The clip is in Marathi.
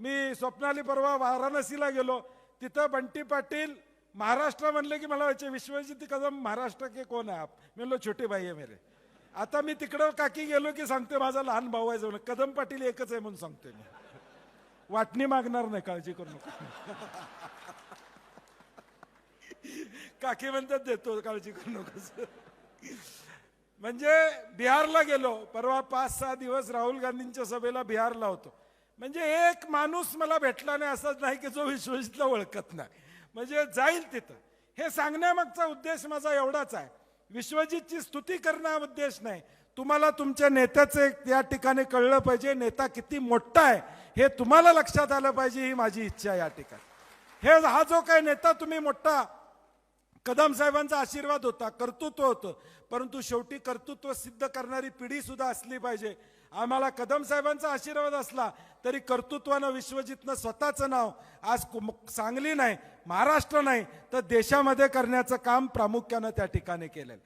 मी स्वप्नाली परवा वाराणसीला गेलो, तिथं बंटी पाटील महाराष्ट्र म्हणले की मला वाटते विश्वजीत कदम महाराष्ट्र के कोण आहे आप, मी म्हणलो छोटे भाई आहे मेरे. आता मी तिकडं काकी गेलो की सांगते माझा लहान भाऊ आहे जाऊन, कदम पाटील एकच आहे म्हणून सांगते मी. वाटणी मागणार नाही, काळजी करू नका. काकी म्हणतात देतो, काळजी करू नकोस. म्हणजे बिहारला गेलो परवा, 5-6 दिवस राहुल गांधींच्या सभेला बिहारला होतो. म्हणजे एक माणूस मला भेटला नाही असंच नाही की जो विश्वजितला ओळखत नाही. म्हणजे जाईल तिथं. हे सांगण्यामागचा उद्देश माझा एवढाच आहे, विश्वजितची स्तुती करणं हा उद्देश नाही. तुम्हाला तुमच्या नेत्याचे या ठिकाणी कळलं पाहिजे, नेता किती मोठा आहे हे तुम्हाला लक्षात आलं पाहिजे, ही माझी इच्छा या ठिकाणी. हा जो काही नेता तुम्ही मोठा, कदम साहेबांचा आशीर्वाद होता, कर्तृत्व होतं, परंतु शेवटी कर्तृत्व सिद्ध करणारी पिढी सुद्धा असली पाहिजे. आम्हाला कदम साहेबांचा आशीर्वाद असला तरी कर्तृत्वानं विश्वजितनं स्वतःचं नाव आज सांगली नाही, महाराष्ट्र नाही तर देशामध्ये करण्याचं काम प्रामुख्यानं त्या ठिकाणी केलं.